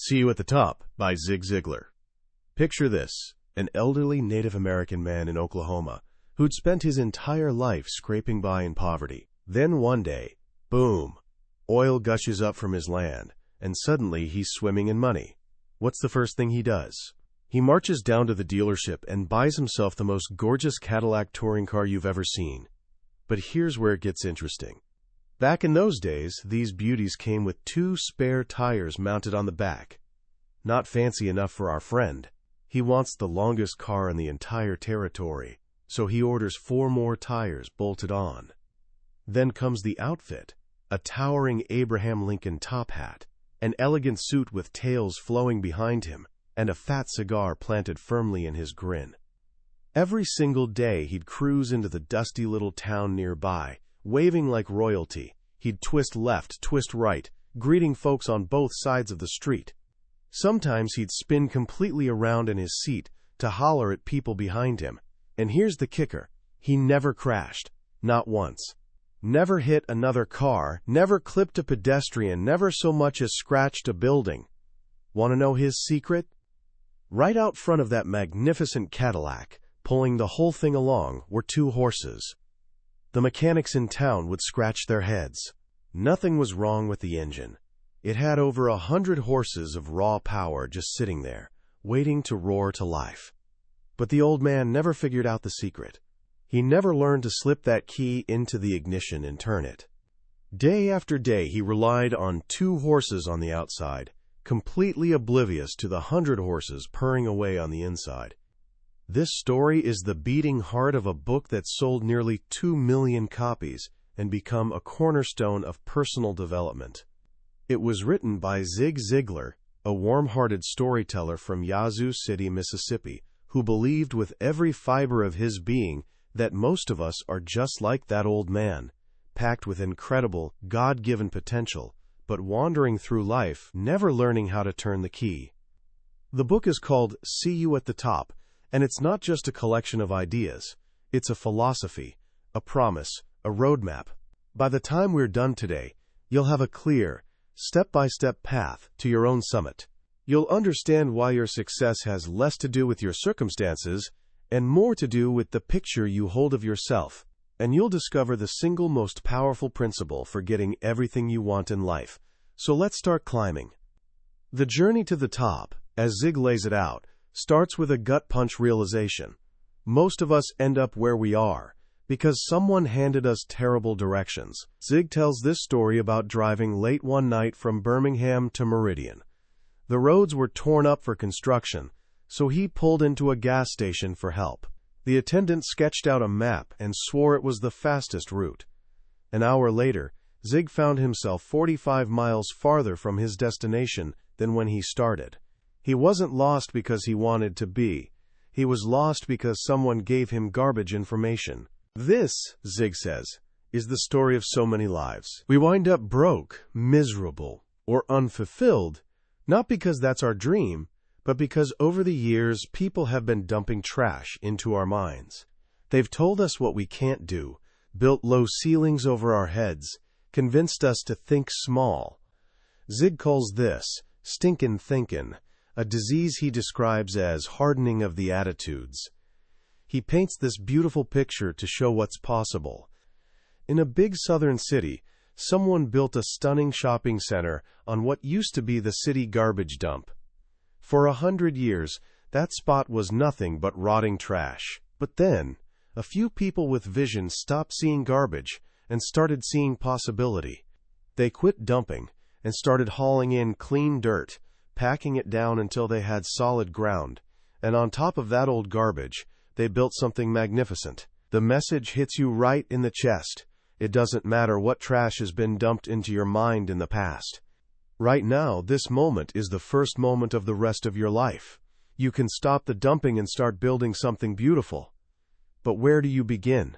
See You at the Top by Zig Ziglar. Picture this, an elderly Native American man in Oklahoma who'd spent his entire life scraping by in poverty. Then one day, boom, oil gushes up from his land, and suddenly he's swimming in money. What's the first thing he does? He marches down to the dealership and buys himself the most gorgeous Cadillac touring car you've ever seen. But here's where it gets interesting. Back in those days, these beauties came with 2 spare tires mounted on the back. Not fancy enough for our friend. He wants the longest car in the entire territory, so he orders 4 more tires bolted on. Then comes the outfit: a towering Abraham Lincoln top hat, an elegant suit with tails flowing behind him, and a fat cigar planted firmly in his grin. Every single day he'd cruise into the dusty little town nearby, waving like royalty. He'd twist left, twist right, greeting folks on both sides of the street. Sometimes he'd spin completely around in his seat to holler at people behind him. And here's the kicker: he never crashed. Not once. Never hit another car, never clipped a pedestrian, never so much as scratched a building. Want to know his secret? Right out front of that magnificent Cadillac, pulling the whole thing along, were 2 horses. The mechanics in town would scratch their heads. Nothing was wrong with the engine. It had over 100 horses of raw power just sitting there, waiting to roar to life. But the old man never figured out the secret. He never learned to slip that key into the ignition and turn it. Day after day he relied on 2 horses on the outside, completely oblivious to the 100 horses purring away on the inside. This story is the beating heart of a book that sold nearly 2 million copies and become a cornerstone of personal development. It was written by Zig Ziglar, a warm-hearted storyteller from Yazoo City, Mississippi, who believed with every fiber of his being that most of us are just like that old man, packed with incredible, God-given potential, but wandering through life, never learning how to turn the key. The book is called See You at the Top, and it's not just a collection of ideas. It's a philosophy, a promise, a roadmap. By the time we're done today, you'll have a clear, step-by-step path to your own summit. You'll understand why your success has less to do with your circumstances and more to do with the picture you hold of yourself. And you'll discover the single most powerful principle for getting everything you want in life. So let's start climbing. The journey to the top, as Zig lays it out, starts with a gut-punch realization. Most of us end up where we are because someone handed us terrible directions. Zig tells this story about driving late one night from Birmingham to Meridian. The roads were torn up for construction, so he pulled into a gas station for help. The attendant sketched out a map and swore it was the fastest route. An hour later, Zig found himself 45 miles farther from his destination than when he started. He wasn't lost because he wanted to be. He was lost because someone gave him garbage information. This, Zig says, is the story of so many lives. We wind up broke, miserable, or unfulfilled, not because that's our dream, but because over the years people have been dumping trash into our minds. They've told us what we can't do, built low ceilings over our heads, convinced us to think small. Zig calls this stinkin' thinkin', a disease he describes as hardening of the attitudes. He paints this beautiful picture to show what's possible. In a big southern city, someone built a stunning shopping center on what used to be the city garbage dump. For 100 years, that spot was nothing but rotting trash. But then, a few people with vision stopped seeing garbage and started seeing possibility. They quit dumping and started hauling in clean dirt, packing it down until they had solid ground, and on top of that old garbage, they built something magnificent. The message hits you right in the chest. It doesn't matter what trash has been dumped into your mind in the past. Right now, this moment is the first moment of the rest of your life. You can stop the dumping and start building something beautiful. But where do you begin?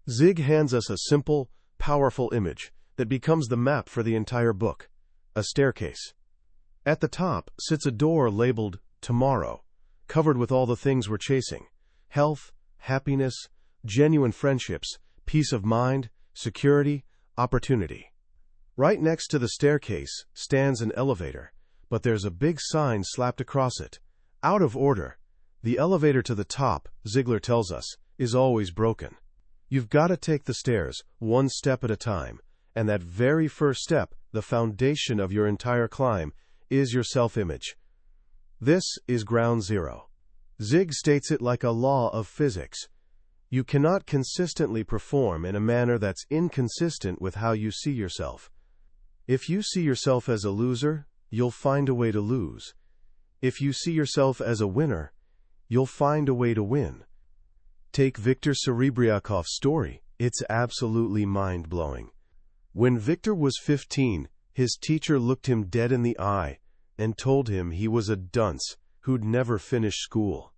Zig hands us a simple, powerful image that becomes the map for the entire book: a staircase. At the top sits a door labeled Tomorrow, covered with all the things we're chasing: health, happiness, genuine friendships, peace of mind, security, opportunity. Right next to the staircase stands an elevator, but there's a big sign slapped across it. Out of order. The elevator to the top, Ziglar tells us, is always broken. You've got to take the stairs, one step at a time, and that very first step, the foundation of your entire climb, is your self-image. This is ground zero. Zig states it like a law of physics. You cannot consistently perform in a manner that's inconsistent with how you see yourself. If you see yourself as a loser, you'll find a way to lose. If you see yourself as a winner, you'll find a way to win. Take Viktor Serebriakov's story. It's absolutely mind-blowing. When Viktor was 15, his teacher looked him dead in the eye and told him he was a dunce who'd never finish school.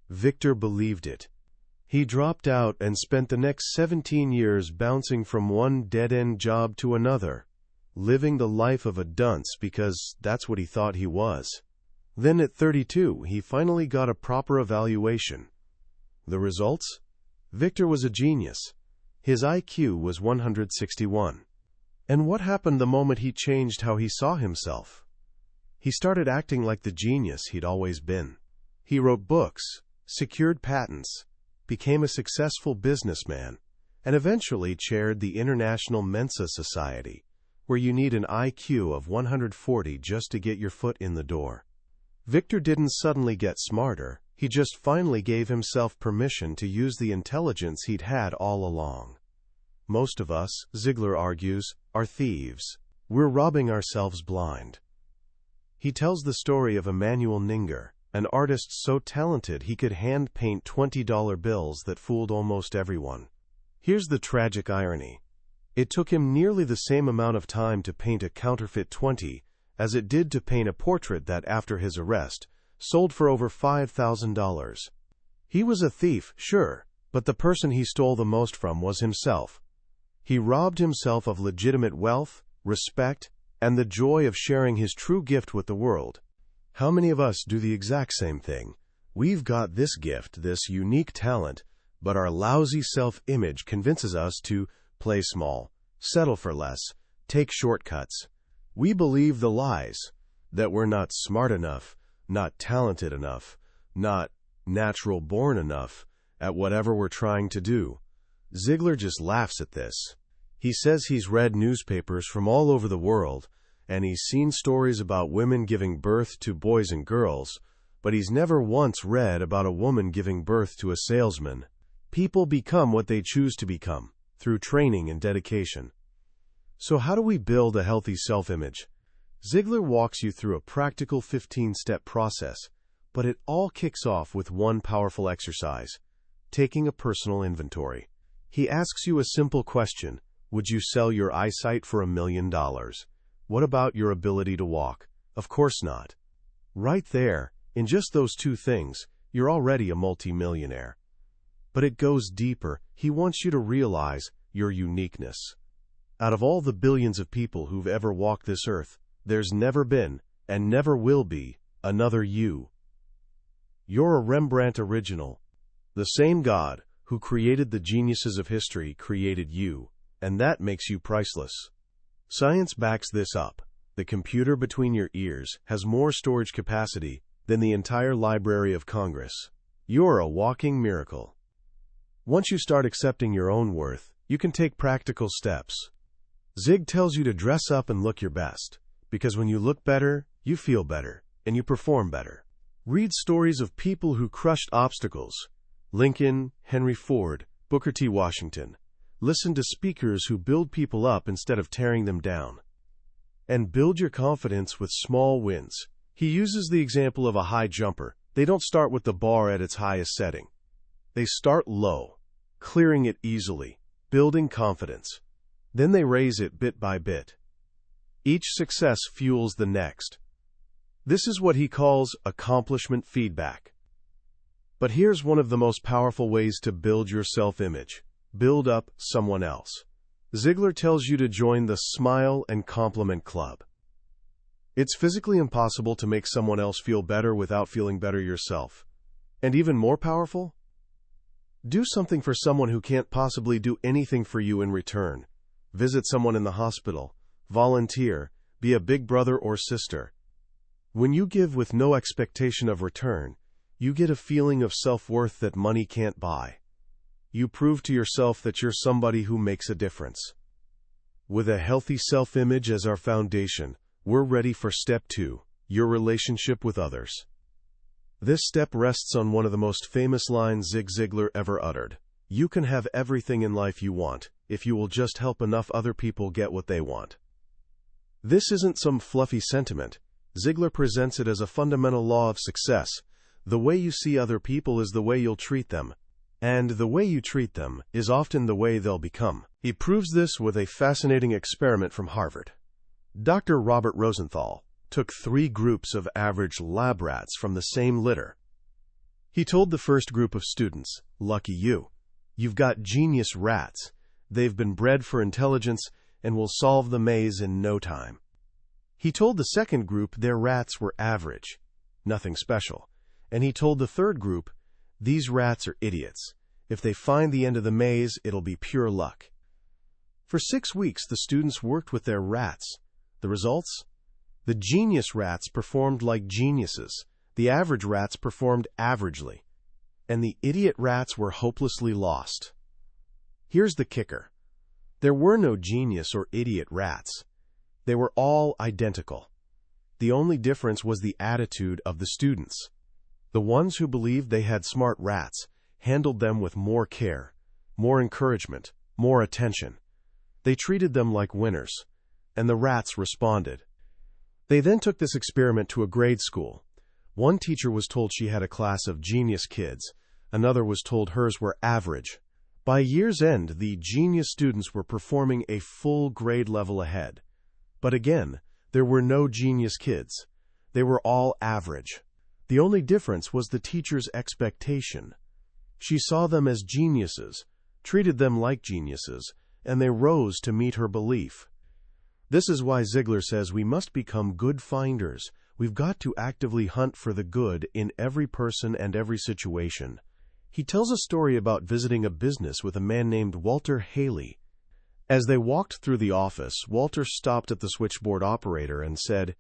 Viktor believed it. He dropped out and spent the next 17 years bouncing from one dead-end job to another, living the life of a dunce because that's what he thought he was. Then at 32, he finally got a proper evaluation. The results? Viktor was a genius. His IQ was 161. And what happened the moment he changed how he saw himself? He started acting like the genius he'd always been. He wrote books, secured patents, became a successful businessman, and eventually chaired the International Mensa Society, where you need an IQ of 140 just to get your foot in the door. Viktor didn't suddenly get smarter, he just finally gave himself permission to use the intelligence he'd had all along. Most of us, Ziglar argues, are thieves. We're robbing ourselves blind. He tells the story of Emanuel Ninger, an artist so talented he could hand-paint $20 bills that fooled almost everyone. Here's the tragic irony. It took him nearly the same amount of time to paint a counterfeit 20 as it did to paint a portrait that, after his arrest, sold for over $5,000. He was a thief, sure, but the person he stole the most from was himself. He robbed himself of legitimate wealth, respect, and the joy of sharing his true gift with the world. How many of us do the exact same thing? We've got this gift, this unique talent, but our lousy self-image convinces us to play small, settle for less, take shortcuts. We believe the lies, that we're not smart enough, not talented enough, not natural-born enough at whatever we're trying to do. Ziglar just laughs at this. He says he's read newspapers from all over the world, and he's seen stories about women giving birth to boys and girls, but he's never once read about a woman giving birth to a salesman. People become what they choose to become, through training and dedication. So how do we build a healthy self-image? Ziglar walks you through a practical 15-step process, but it all kicks off with one powerful exercise: taking a personal inventory. He asks you a simple question: would you sell your eyesight for $1 million? What about your ability to walk? Of course not. Right there, in just those two things, you're already a multimillionaire. But it goes deeper. He wants you to realize your uniqueness. Out of all the billions of people who've ever walked this earth, there's never been, and never will be, another you. You're a Rembrandt original. The same God who created the geniuses of history created you, and that makes you priceless. Science backs this up. The computer between your ears has more storage capacity than the entire Library of Congress. You're a walking miracle. Once you start accepting your own worth, you can take practical steps. Zig tells you to dress up and look your best, because when you look better, you feel better, and you perform better. Read stories of people who crushed obstacles: Lincoln, Henry Ford, Booker T. Washington. Listen to speakers who build people up instead of tearing them down. And build your confidence with small wins. He uses the example of a high jumper. They don't start with the bar at its highest setting. They start low, clearing it easily, building confidence. Then they raise it bit by bit. Each success fuels the next. This is what he calls accomplishment feedback. But here's one of the most powerful ways to build your self-image: build up someone else. Ziglar tells you to join the Smile and Compliment Club. It's physically impossible to make someone else feel better without feeling better yourself. And even more powerful? Do something for someone who can't possibly do anything for you in return. Visit someone in the hospital. Volunteer. Be a big brother or sister. When you give with no expectation of return, you get a feeling of self-worth that money can't buy. You prove to yourself that you're somebody who makes a difference. With a healthy self-image as our foundation, we're ready for step 2, your relationship with others. This step rests on one of the most famous lines Zig Ziglar ever uttered. You can have everything in life you want, if you will just help enough other people get what they want. This isn't some fluffy sentiment. Ziglar presents it as a fundamental law of success. The way you see other people is the way you'll treat them, and the way you treat them is often the way they'll become. He proves this with a fascinating experiment from Harvard. Dr. Robert Rosenthal took 3 groups of average lab rats from the same litter. He told the first group of students, "Lucky you. You've got genius rats. They've been bred for intelligence and will solve the maze in no time." He told the second group their rats were average, nothing special. And he told the third group, "These rats are idiots. If they find the end of the maze, it'll be pure luck." For 6 weeks, the students worked with their rats. The results? The genius rats performed like geniuses. The average rats performed averagely. And the idiot rats were hopelessly lost. Here's the kicker. There were no genius or idiot rats. They were all identical. The only difference was the attitude of the students. The ones who believed they had smart rats handled them with more care, more encouragement, more attention. They treated them like winners, and the rats responded. They then took this experiment to a grade school. One teacher was told she had a class of genius kids. Another was told hers were average. By year's end, the genius students were performing a full grade level ahead. But again, there were no genius kids. They were all average. The only difference was the teacher's expectation. She saw them as geniuses, treated them like geniuses, and they rose to meet her belief. This is why Ziglar says we must become good finders. We've got to actively hunt for the good in every person and every situation. He tells a story about visiting a business with a man named Walter Haley. As they walked through the office, Walter stopped at the switchboard operator and said,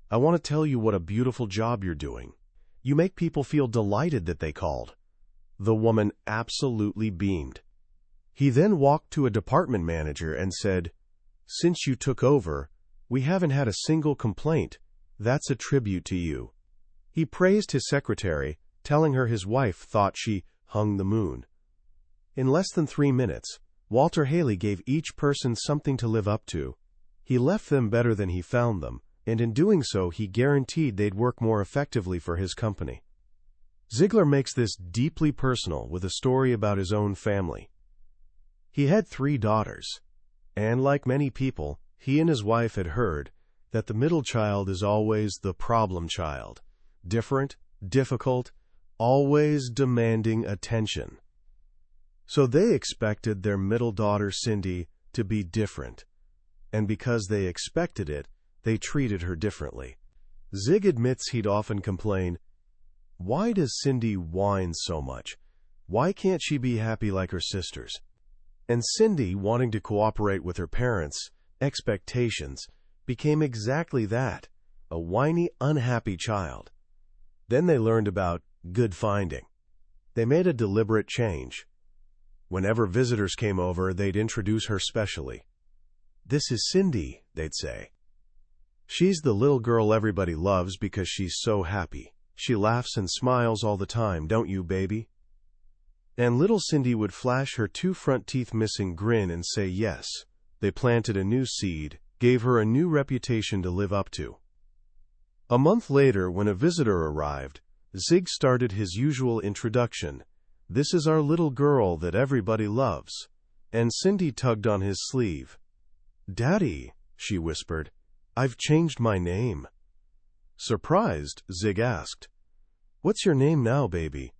"I want to tell you what a beautiful job you're doing. You make people feel delighted that they called." The woman absolutely beamed. He then walked to a department manager and said, "Since you took over, we haven't had a single complaint. That's a tribute to you." He praised his secretary, telling her his wife thought she hung the moon. In less than 3 minutes, Walter Haley gave each person something to live up to. He left them better than he found them, and in doing so, he guaranteed they'd work more effectively for his company. Ziglar makes this deeply personal with a story about his own family. He had 3 daughters, and like many people, he and his wife had heard that the middle child is always the problem child, different, difficult, always demanding attention. So they expected their middle daughter, Cindy, to be different. And because they expected it, they treated her differently. Zig admits he'd often complain, "Why does Cindy whine so much? Why can't she be happy like her sisters?" And Cindy, wanting to cooperate with her parents' expectations, became exactly that, a whiny, unhappy child. Then they learned about good finding. They made a deliberate change. Whenever visitors came over, they'd introduce her specially. "This is Cindy," they'd say. "She's the little girl everybody loves because she's so happy. She laughs and smiles all the time, don't you, baby?" And little Cindy would flash her 2 front teeth missing grin and say yes. They planted a new seed, gave her a new reputation to live up to. A month later, when a visitor arrived, Zig started his usual introduction. "This is our little girl that everybody loves." And Cindy tugged on his sleeve. "Daddy," she whispered, "I've changed my name." Surprised, Zig asked, "What's your name now, baby?"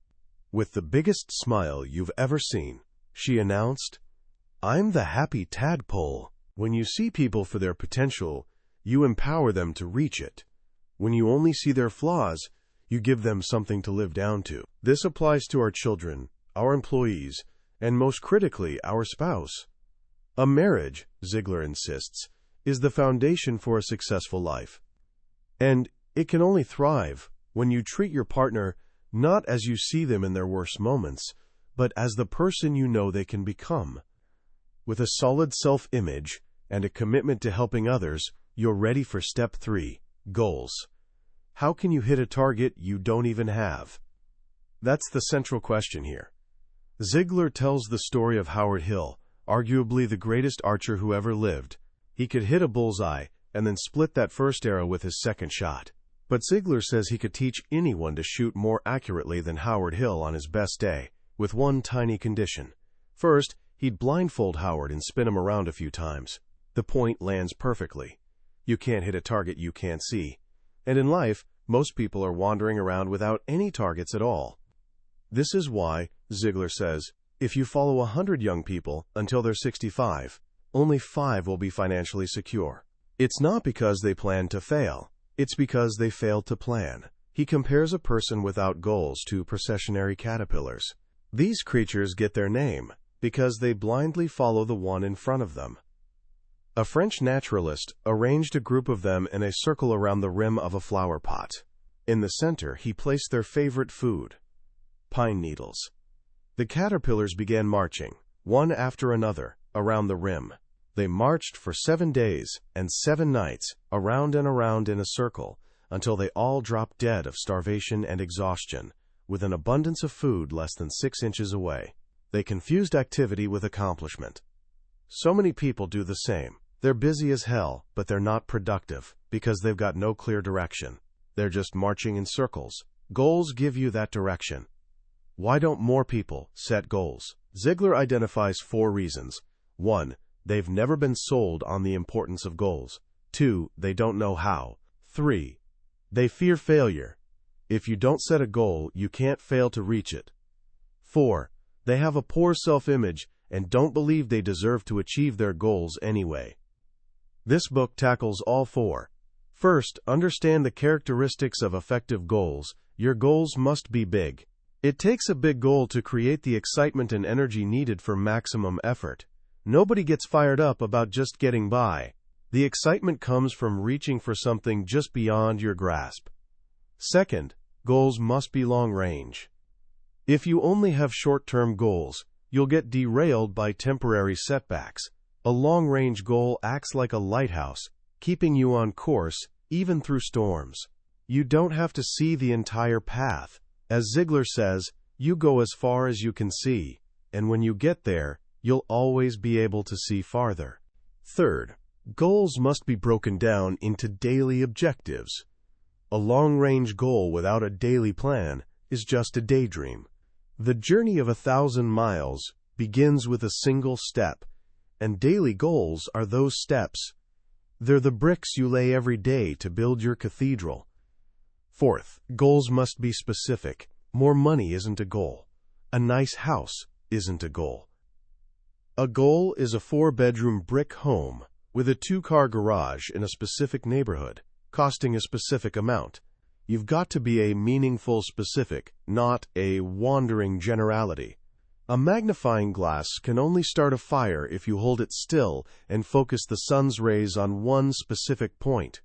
With the biggest smile you've ever seen, she announced, "I'm the happy tadpole. When you see people for their potential, you empower them to reach it. When you only see their flaws, you give them something to live down to. This applies to our children, our employees, and most critically, our spouse. A marriage," Ziglar insists, "is the foundation for a successful life. And It can only thrive when you treat your partner not as you see them in their worst moments, but as the person you know they can become. With a solid self-image and a commitment to helping others, you're ready for step 3, goals. How can you hit a target you don't even have? That's the central question here. Ziglar tells the story of Howard Hill, arguably the greatest archer who ever lived. He could hit a bullseye and then split that first arrow with his second shot. But Ziglar says he could teach anyone to shoot more accurately than Howard Hill on his best day, with one tiny condition. First, he'd blindfold Howard and spin him around a few times. The point lands perfectly. You can't hit a target you can't see. And in life, most people are wandering around without any targets at all. This is why, Ziglar says, if you follow 100 young people until they're 65, only 5 will be financially secure. It's not because they plan to fail. It's because they failed to plan. He compares a person without goals to processionary caterpillars. These creatures get their name because they blindly follow the one in front of them. A French naturalist arranged a group of them in a circle around the rim of a flower pot. In the center, he placed their favorite food, pine needles. The caterpillars began marching, one after another, around the rim. They marched for 7 days and 7 nights, around and around in a circle, until they all dropped dead of starvation and exhaustion, with an abundance of food less than 6 inches away. They confused activity with accomplishment. So many people do the same. They're busy as hell, but they're not productive, because they've got no clear direction. They're just marching in circles. Goals give you that direction. Why don't more people set goals? Ziglar identifies 4 reasons. 1. They've never been sold on the importance of goals. 2. They don't know how. 3. They fear failure. If you don't set a goal, you can't fail to reach it. 4. They have a poor self-image and don't believe they deserve to achieve their goals anyway. This book tackles all 4. First, understand the characteristics of effective goals. Your goals must be big. It takes a big goal to create the excitement and energy needed for maximum effort. Nobody gets fired up about just getting by. The excitement comes from reaching for something just beyond your grasp. Second, goals must be long-range. If you only have short-term goals, you'll get derailed by temporary setbacks. A long-range goal acts like a lighthouse, keeping you on course, even through storms. You don't have to see the entire path. As Ziglar says, you go as far as you can see, and when you get there, you'll always be able to see farther. Third, goals must be broken down into daily objectives. A long-range goal without a daily plan is just a daydream. The journey of 1,000 miles begins with a single step, and daily goals are those steps. They're the bricks you lay every day to build your cathedral. Fourth, goals must be specific. More money isn't a goal. A nice house isn't a goal. A goal is a 4-bedroom brick home with a 2-car garage in a specific neighborhood, costing a specific amount. You've got to be a meaningful specific, not a wandering generality. A magnifying glass can only start a fire if you hold it still and focus the sun's rays on one specific point.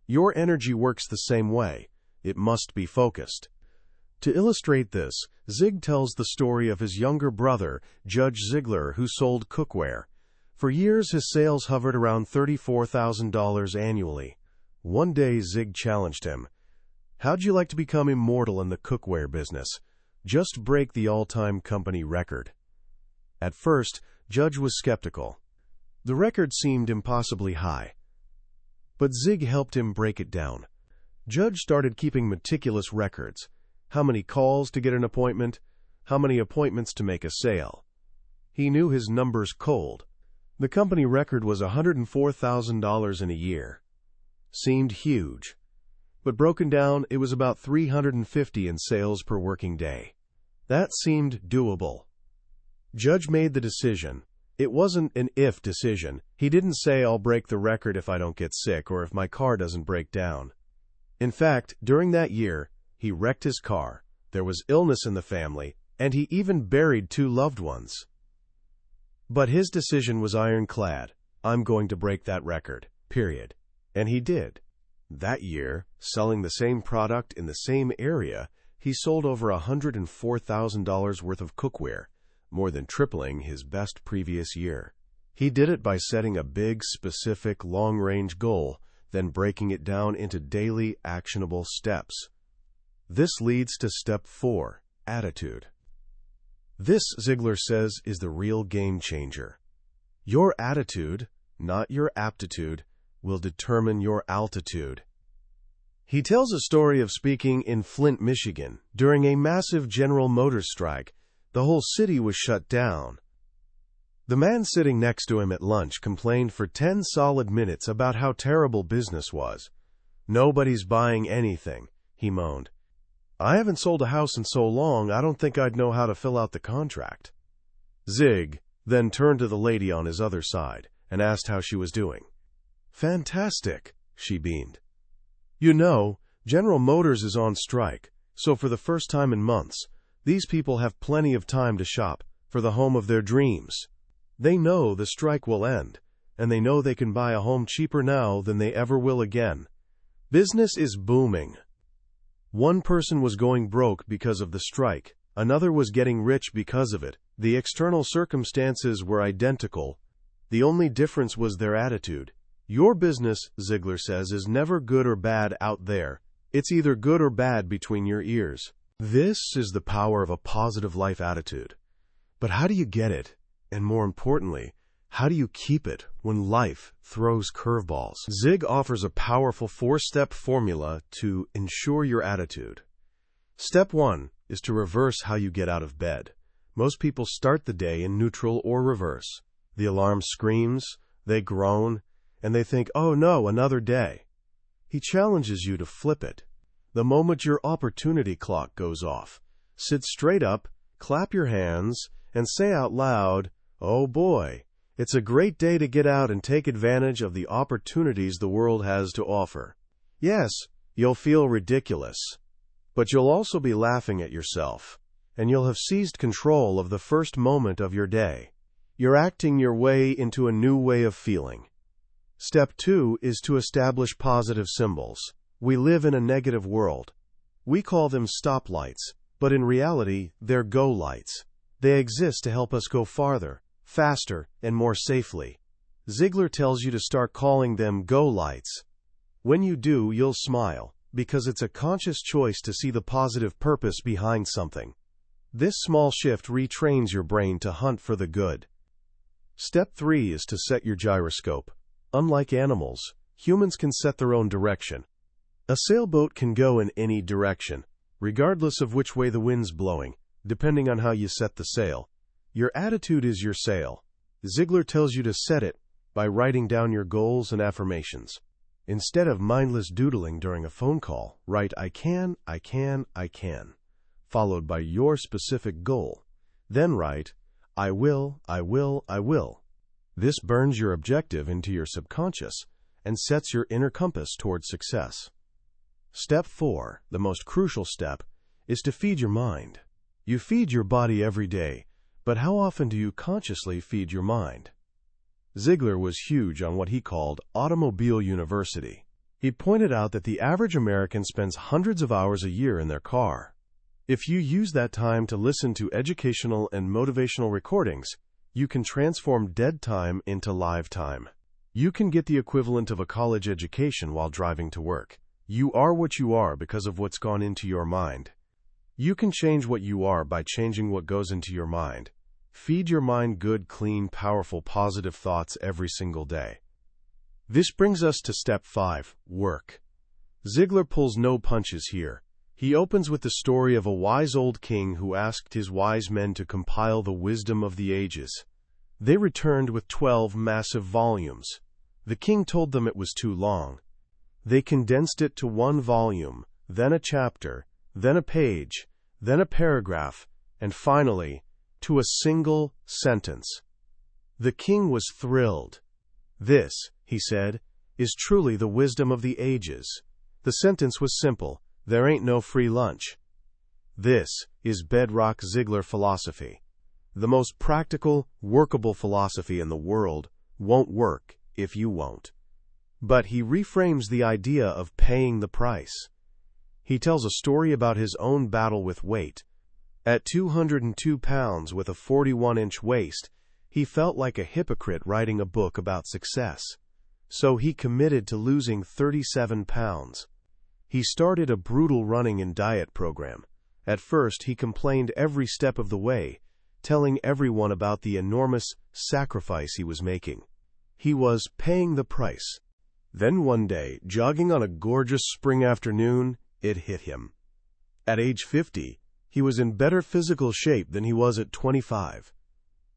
Your energy works the same way. It must be focused. To illustrate this, Zig tells the story of his younger brother, Judge Ziglar, who sold cookware. For years, his sales hovered around $34,000 annually. One day, Zig challenged him. How'd you like to become immortal in the cookware business? Just break the all-time company record. At first, Judge was skeptical. The record seemed impossibly high. But Zig helped him break it down. Judge started keeping meticulous records. How many calls to get an appointment? How many appointments to make a sale? He knew his numbers cold. The company record was $104,000 in a year. Seemed huge. But broken down, it was about $350 in sales per working day. That seemed doable. Judge made the decision. It wasn't an if decision. He didn't say, I'll break the record if I don't get sick or if my car doesn't break down. In fact, during that year, he wrecked his car, there was illness in the family, and he even buried 2 loved ones. But his decision was ironclad. I'm going to break that record, period. And he did. That year, selling the same product in the same area, he sold over $104,000 worth of cookware, more than tripling his best previous year. He did it by setting a big, specific, long-range goal, then breaking it down into daily, actionable steps. This leads to step 4, attitude. This, Ziglar says, is the real game changer. Your attitude, not your aptitude, will determine your altitude. He tells a story of speaking in Flint, Michigan. During a massive General Motors strike, the whole city was shut down. The man sitting next to him at lunch complained for 10 solid minutes about how terrible business was. "Nobody's buying anything," he moaned. "I haven't sold a house in so long, I don't think I'd know how to fill out the contract." Zig then turned to the lady on his other side and asked how she was doing. "Fantastic," she beamed. "You know, General Motors is on strike, so for the first time in months, these people have plenty of time to shop for the home of their dreams. They know the strike will end, and they know they can buy a home cheaper now than they ever will again. Business is booming." One person was going broke because of the strike, another was getting rich because of it. The external circumstances were identical. The only difference was their attitude. Your business, Ziglar says, is never good or bad out there. It's either good or bad between your ears. This is the power of a positive life attitude. But how do you get it? And more importantly, how do you keep it when life throws curveballs? Zig offers a powerful 4-step formula to ensure your attitude. Step 1 is to reverse how you get out of bed. Most people start the day in neutral or reverse. The alarm screams, they groan, and they think, "Oh no, another day." He challenges you to flip it. The moment your opportunity clock goes off, sit straight up, clap your hands, and say out loud, "Oh boy, it's a great day to get out and take advantage of the opportunities the world has to offer." Yes, you'll feel ridiculous, but you'll also be laughing at yourself, and you'll have seized control of the first moment of your day. You're acting your way into a new way of feeling. Step 2 is to establish positive symbols. We live in a negative world. We call them stoplights, but in reality, they're go lights. They exist to help us go farther, faster, and more safely. Ziglar tells you to start calling them go lights. When you do, you'll smile, because it's a conscious choice to see the positive purpose behind something. This small shift retrains your brain to hunt for the good. Step 3 is to set your gyroscope. Unlike animals, humans can set their own direction. A sailboat can go in any direction, regardless of which way the wind's blowing, depending on how you set the sail. Your attitude is your sail. Ziglar tells you to set it by writing down your goals and affirmations. Instead of mindless doodling during a phone call, write I can, followed by your specific goal. Then write, I will. This burns your objective into your subconscious and sets your inner compass towards success. Step 4, the most crucial step, is to feed your mind. You feed your body every day, but how often do you consciously feed your mind? Ziglar was huge on what he called Automobile University. He pointed out that the average American spends hundreds of hours a year in their car. If you use that time to listen to educational and motivational recordings, you can transform dead time into live time. You can get the equivalent of a college education while driving to work. You are what you are because of what's gone into your mind. You can change what you are by changing what goes into your mind. Feed your mind good, clean, powerful, positive thoughts every single day. This brings us to step 5, work. Ziglar pulls no punches here. He opens with the story of a wise old king who asked his wise men to compile the wisdom of the ages. They returned with 12 massive volumes. The king told them it was too long. They condensed it to 1 volume, then a chapter, then a page, then a paragraph, and finally, to a single sentence. The king was thrilled. This, he said, is truly the wisdom of the ages. The sentence was simple. There ain't no free lunch. This is bedrock Ziglar philosophy. The most practical, workable philosophy in the world won't work if you won't. But he reframes the idea of paying the price. He tells a story about his own battle with weight. At 202 pounds with a 41-inch waist, he felt like a hypocrite writing a book about success. So he committed to losing 37 pounds. He started a brutal running and diet program. At first, he complained every step of the way, telling everyone about the enormous sacrifice he was making. He was paying the price. Then one day, jogging on a gorgeous spring afternoon, it hit him. At age 50, he was in better physical shape than he was at 25.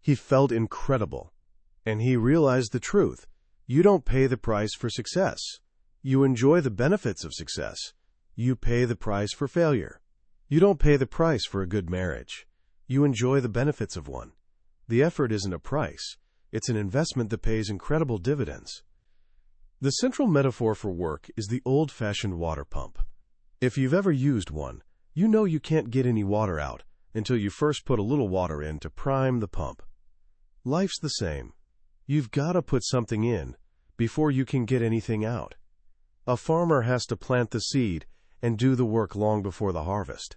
He felt incredible. And he realized the truth. You don't pay the price for success. You enjoy the benefits of success. You pay the price for failure. You don't pay the price for a good marriage. You enjoy the benefits of one. The effort isn't a price. It's an investment that pays incredible dividends. The central metaphor for work is the old-fashioned water pump. If you've ever used one, you know you can't get any water out until you first put a little water in to prime the pump. Life's the same. You've got to put something in before you can get anything out. A farmer has to plant the seed and do the work long before the harvest.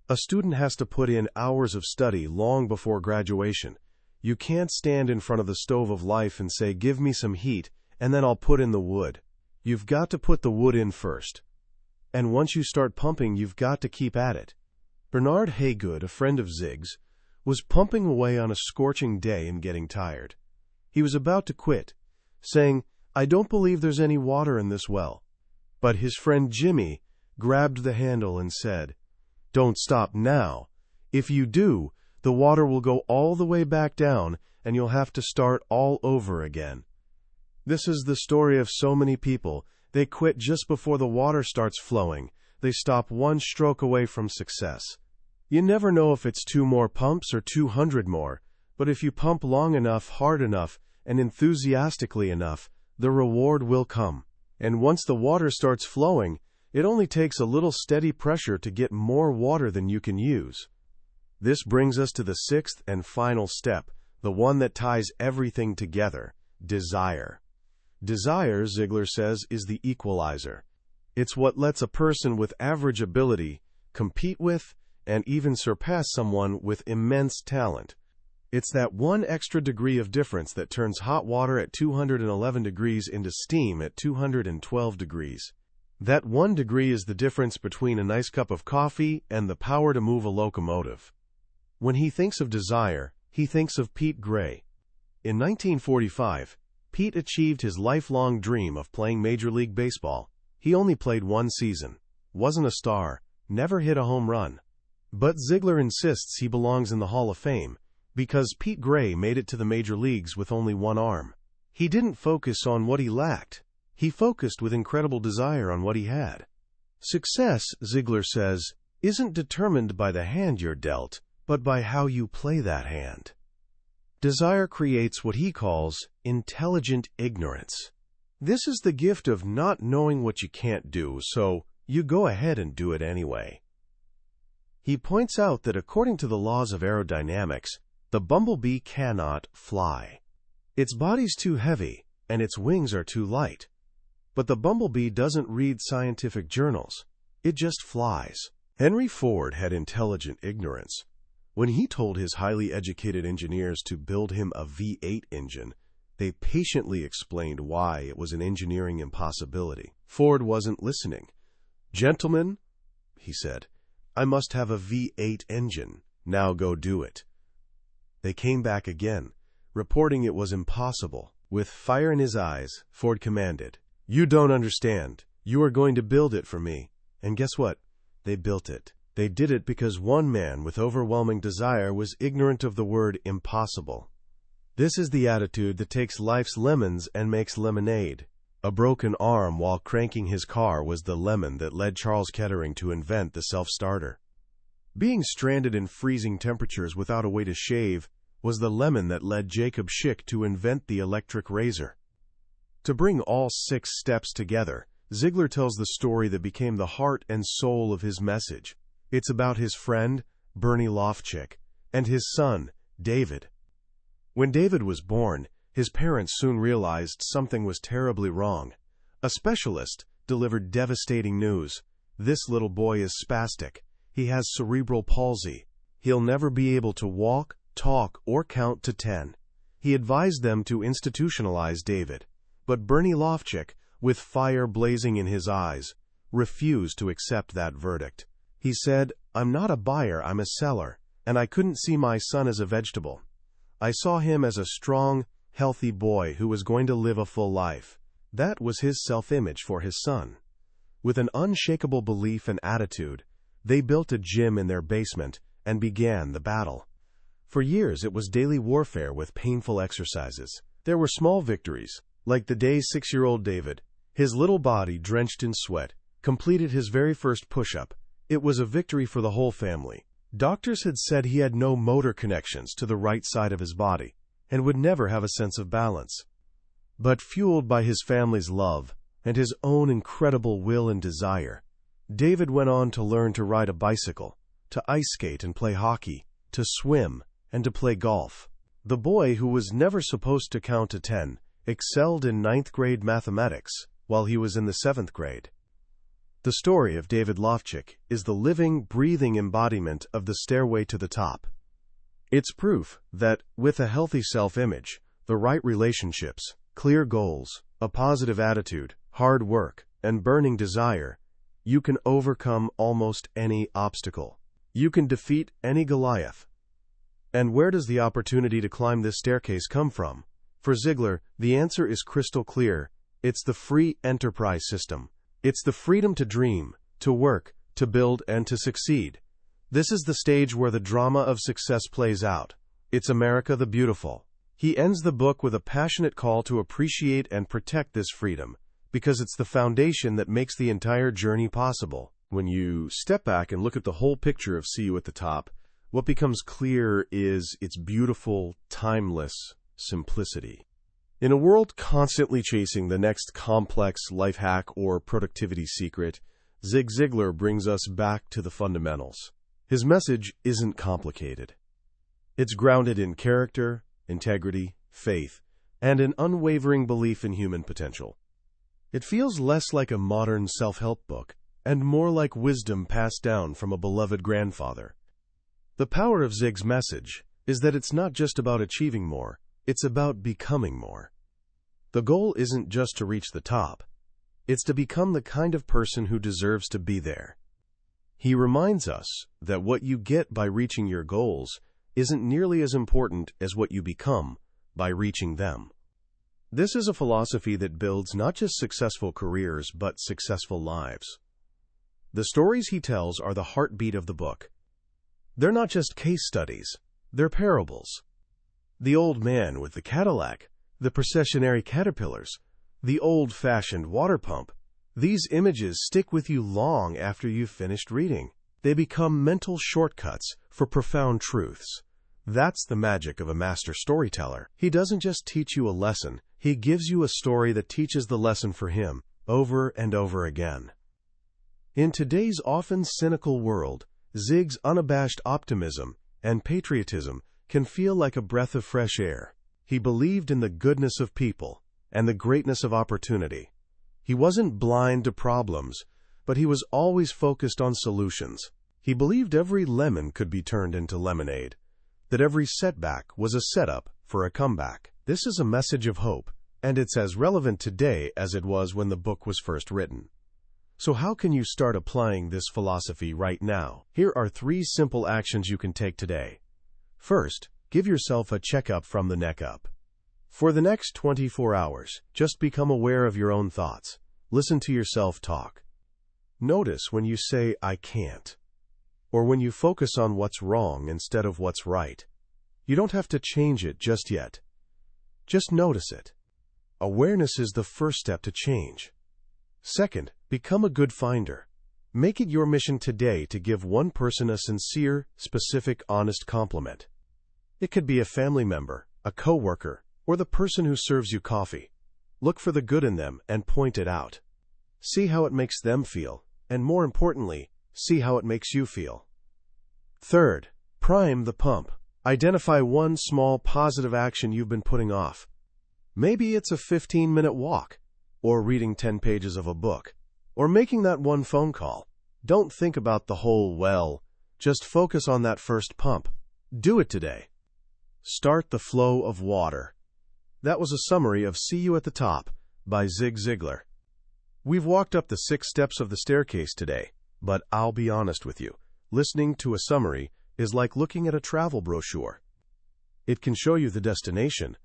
A student has to put in hours of study long before graduation. You can't stand in front of the stove of life and say, "Give me some heat, and then I'll put in the wood." You've got to put the wood in first. And once you start pumping, you've got to keep at it. Bernard Haygood, a friend of Zig's, was pumping away on a scorching day and getting tired. He was about to quit, saying, "I don't believe there's any water in this well." But his friend Jimmy grabbed the handle and said, "Don't stop now. If you do, the water will go all the way back down and you'll have to start all over again." This is the story of so many people. They quit just before the water starts flowing. They stop one stroke away from success. You never know if it's 2 more pumps or 200 more, but if you pump long enough, hard enough, and enthusiastically enough, the reward will come. And once the water starts flowing, it only takes a little steady pressure to get more water than you can use. This brings us to the 6th and final step, the one that ties everything together: desire. Desire, Ziglar says, is the equalizer. It's what lets a person with average ability compete with and even surpass someone with immense talent. It's that one extra degree of difference that turns hot water at 211 degrees into steam at 212 degrees. That 1 degree is the difference between a nice cup of coffee and the power to move a locomotive. When he thinks of desire, he thinks of Pete Gray. In 1945, Pete achieved his lifelong dream of playing Major League Baseball. He only played 1 season, wasn't a star, never hit a home run. But Ziglar insists he belongs in the Hall of Fame because Pete Gray made it to the major leagues with only 1 arm. He didn't focus on what he lacked. He focused with incredible desire on what he had. Success, Ziglar says, isn't determined by the hand you're dealt, but by how you play that hand. Desire creates what he calls intelligent ignorance. This is the gift of not knowing what you can't do, so you go ahead and do it anyway. He points out that according to the laws of aerodynamics, the bumblebee cannot fly. Its body's too heavy, and its wings are too light. But the bumblebee doesn't read scientific journals. It just flies. Henry Ford had intelligent ignorance. When he told his highly educated engineers to build him a V8 engine, they patiently explained why it was an engineering impossibility. Ford wasn't listening. "Gentlemen," he said, "I must have a V8 engine. Now go do it." They came back again, reporting it was impossible. With fire in his eyes, Ford commanded, "You don't understand. You are going to build it for me." And guess what? They built it. They did it because one man with overwhelming desire was ignorant of the word impossible. This is the attitude that takes life's lemons and makes lemonade. A broken arm while cranking his car was the lemon that led Charles Kettering to invent the self-starter. Being stranded in freezing temperatures without a way to shave was the lemon that led Jacob Schick to invent the electric razor. To bring all 6 steps together, Ziglar tells the story that became the heart and soul of his message. It's about his friend, Bernie Lofchick, and his son, David. When David was born, his parents soon realized something was terribly wrong. A specialist delivered devastating news. This little boy is spastic. He has cerebral palsy. He'll never be able to walk, talk, or count to 10. He advised them to institutionalize David. But Bernie Lofchick, with fire blazing in his eyes, refused to accept that verdict. He said, "I'm not a buyer, I'm a seller, and I couldn't see my son as a vegetable. I saw him as a strong, healthy boy who was going to live a full life." That was his self-image for his son. With an unshakable belief and attitude, they built a gym in their basement and began the battle. For years it was daily warfare with painful exercises. There were small victories, like the day 6-year-old David, his little body drenched in sweat, completed his very first push-up. It was a victory for the whole family. Doctors had said he had no motor connections to the right side of his body and would never have a sense of balance. But fueled by his family's love and his own incredible will and desire, David went on to learn to ride a bicycle, to ice skate and play hockey, to swim, and to play golf. The boy who was never supposed to count to 10 excelled in 9th grade mathematics while he was in the 7th grade. The story of David Lofchick is the living, breathing embodiment of the stairway to the top. It's proof that, with a healthy self-image, the right relationships, clear goals, a positive attitude, hard work, and burning desire, you can overcome almost any obstacle. You can defeat any Goliath. And where does the opportunity to climb this staircase come from? For Ziglar, the answer is crystal clear. It's the free enterprise system. It's the freedom to dream, to work, to build, and to succeed. This is the stage where the drama of success plays out. It's America the Beautiful. He ends the book with a passionate call to appreciate and protect this freedom, because it's the foundation that makes the entire journey possible. When you step back and look at the whole picture of See You at the Top, what becomes clear is its beautiful, timeless simplicity. In a world constantly chasing the next complex life hack or productivity secret, Zig Ziglar brings us back to the fundamentals. His message isn't complicated. It's grounded in character, integrity, faith, and an unwavering belief in human potential. It feels less like a modern self-help book and more like wisdom passed down from a beloved grandfather. The power of Zig's message is that it's not just about achieving more, it's about becoming more. The goal isn't just to reach the top, it's to become the kind of person who deserves to be there. He reminds us that what you get by reaching your goals isn't nearly as important as what you become by reaching them. This is a philosophy that builds not just successful careers, but successful lives. The stories he tells are the heartbeat of the book. They're not just case studies, they're parables. The old man with the Cadillac, the processionary caterpillars, the old-fashioned water pump. These images stick with you long after you've finished reading. They become mental shortcuts for profound truths. That's the magic of a master storyteller. He doesn't just teach you a lesson, he gives you a story that teaches the lesson for him, over and over again. In today's often cynical world, Zig's unabashed optimism and patriotism can feel like a breath of fresh air. He believed in the goodness of people and the greatness of opportunity. He wasn't blind to problems, but he was always focused on solutions. He believed every lemon could be turned into lemonade, that every setback was a setup for a comeback. This is a message of hope, and it's as relevant today as it was when the book was first written. So how can you start applying this philosophy right now? Here are 3 simple actions you can take today. First, give yourself a checkup from the neck up. For the next 24 hours, just become aware of your own thoughts. Listen to yourself talk. Notice when you say, "I can't," or when you focus on what's wrong instead of what's right. You don't have to change it just yet. Just notice it. Awareness is the first step to change. Second, become a good finder. Make it your mission today to give one person a sincere, specific, honest compliment. It could be a family member, a coworker, or the person who serves you coffee. Look for the good in them and point it out. See how it makes them feel, and more importantly, see how it makes you feel. Third, prime the pump. Identify one small positive action you've been putting off. Maybe it's a 15-minute walk, or reading 10 pages of a book, or making that one phone call. Don't think about the whole well. Just focus on that first pump. Do it today. Start the flow of water. That was a summary of See You at the Top by Zig Ziglar. We've walked up the 6 steps of the staircase today, but I'll be honest with you. Listening to a summary is like looking at a travel brochure. It can show you the destination,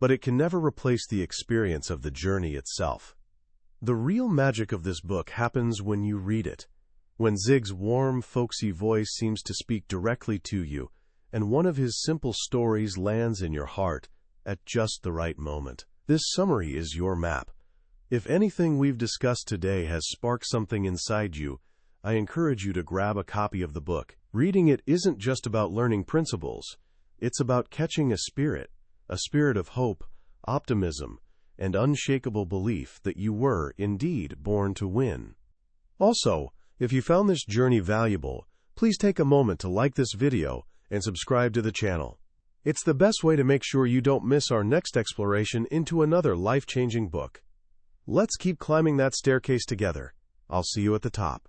but it can never replace the experience of the journey itself. The real magic of this book happens when you read it, when Zig's warm, folksy voice seems to speak directly to you, and one of his simple stories lands in your heart at just the right moment. This summary is your map. If anything we've discussed today has sparked something inside you, I encourage you to grab a copy of the book. Reading it isn't just about learning principles. It's about catching a spirit of hope, optimism, and unshakable belief that you were, indeed, born to win. Also, if you found this journey valuable, please take a moment to like this video and subscribe to the channel. It's the best way to make sure you don't miss our next exploration into another life-changing book. Let's keep climbing that staircase together. I'll see you at the top.